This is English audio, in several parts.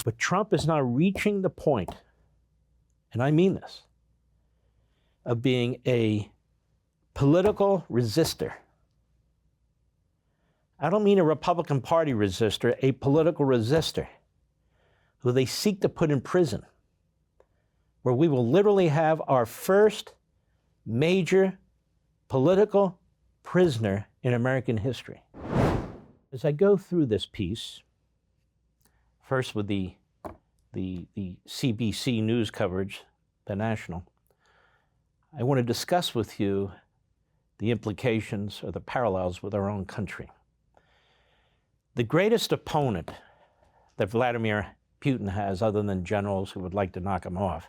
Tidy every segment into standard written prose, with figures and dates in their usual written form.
But Trump is now reaching the point, and I mean this, of being a political resistor. I don't mean a Republican Party resistor, a political resistor who they seek to put in prison, where we will literally have our first major political prisoner in American history. As I go through this piece, first with the CBC news coverage, the national, I want to discuss with you the implications or the parallels with our own country. The greatest opponent that Vladimir Putin has, other than generals who would like to knock him off,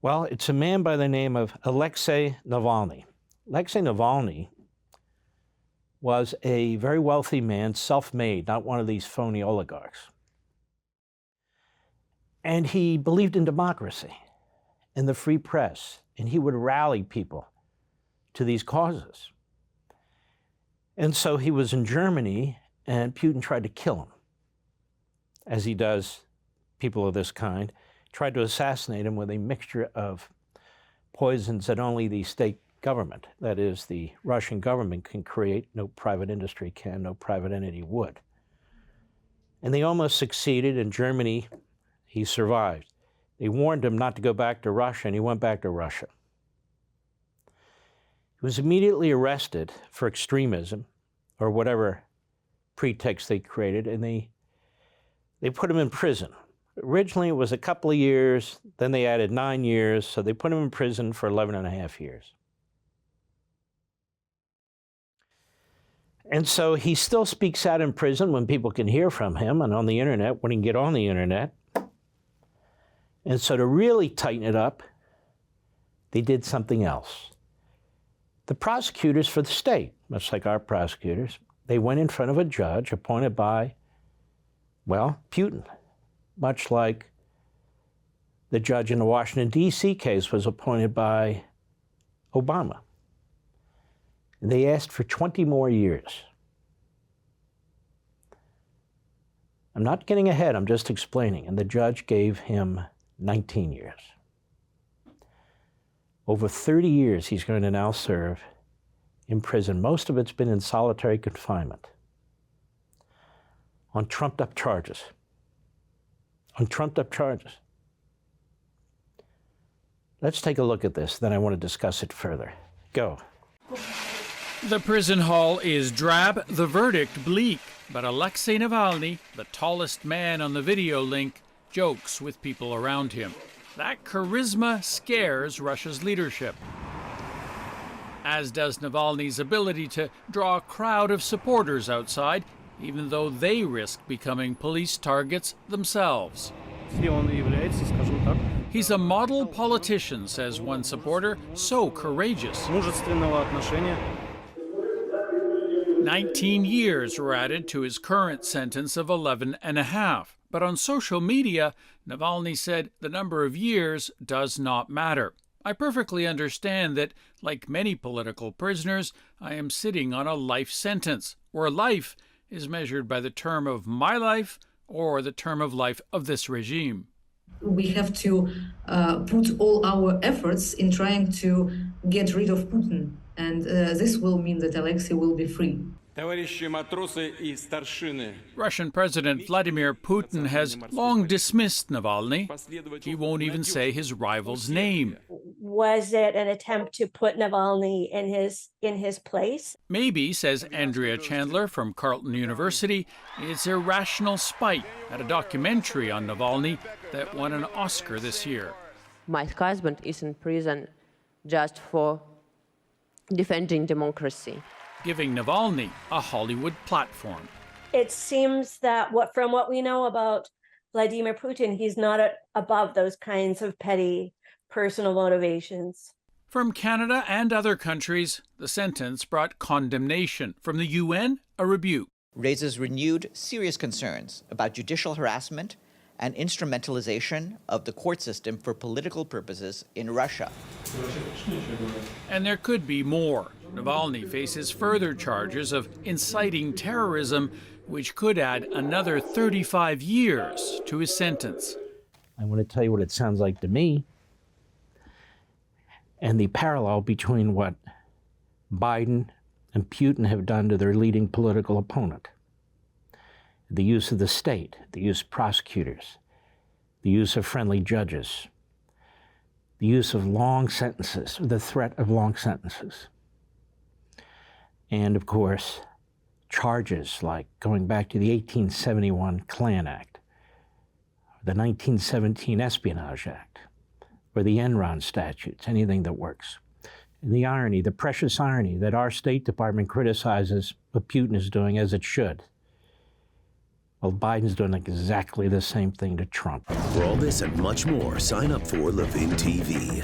well, it's a man by the name of Alexei Navalny. Alexei Navalny was a very wealthy man, self-made, not one of these phony oligarchs. And he believed in democracy and the free press, and he would rally people to these causes. And so he was in Germany, and Putin tried to kill him, as he does people of this kind, tried to assassinate him with a mixture of poisons that only the state government, that is, the Russian government, can create. No private industry can, no private entity would. And they almost succeeded. In Germany, he survived. They warned him not to go back to Russia, and he went back to Russia. He was immediately arrested for extremism, or whatever pretext they created, and they put him in prison. Originally, it was a couple of years, then they added 9 years, so they put him in prison for 11 and a half years. And so he still speaks out in prison when people can hear from him, and on the internet, when he can get on the internet. And so to really tighten it up, they did something else. The prosecutors for the state, much like our prosecutors, they went in front of a judge appointed by, well, Putin, much like the judge in the Washington, D.C. case was appointed by Obama. And they asked for 20 more years. I'm not getting ahead, I'm just explaining. And the judge gave him 19 years. Over 30 years he's going to now serve in prison. Most of it's been in solitary confinement on trumped-up charges. On trumped-up charges. Let's take a look at this, then I want to discuss it further. Go. The prison hall is drab, the verdict bleak, but Alexei Navalny, the tallest man on the video link, jokes with people around him. That charisma scares Russia's leadership, as does Navalny's ability to draw a crowd of supporters outside, even though they risk becoming police targets themselves. He's a model politician, says one supporter, so courageous. 19 years were added to his current sentence of 11 and a half. But on social media, Navalny said the number of years does not matter. I perfectly understand that, like many political prisoners, I am sitting on a life sentence, where life is measured by the term of my life or the term of life of this regime. We have to put all our efforts in trying to get rid of Putin, and this will mean that Alexei will be free. Russian President Vladimir Putin has long dismissed Navalny. He won't even say his rival's name. Was it an attempt to put Navalny in his place? Maybe, says Andrea Chandler from Carleton University, it's irrational spite at a documentary on Navalny that won an Oscar this year. My husband is in prison just for defending democracy, giving Navalny a Hollywood platform. It seems that from what we know about Vladimir Putin, he's not above those kinds of petty personal motivations. From Canada and other countries, the sentence brought condemnation. From the UN, a rebuke. Raises renewed serious concerns about judicial harassment and instrumentalization of the court system for political purposes in Russia. And there could be more. Navalny faces further charges of inciting terrorism, which could add another 35 years to his sentence. I want to tell you what it sounds like to me, and the parallel between what Biden and Putin have done to their leading political opponent. The use of the state, the use of prosecutors, the use of friendly judges, the use of long sentences, the threat of long sentences. And of course, charges like going back to the 1871 Klan Act, the 1917 Espionage Act, or the Enron statutes, anything that works. And the irony, the precious irony, that our State Department criticizes what Putin is doing, as it should. Well, Biden's doing exactly the same thing to Trump. For all this and much more, sign up for Levin TV.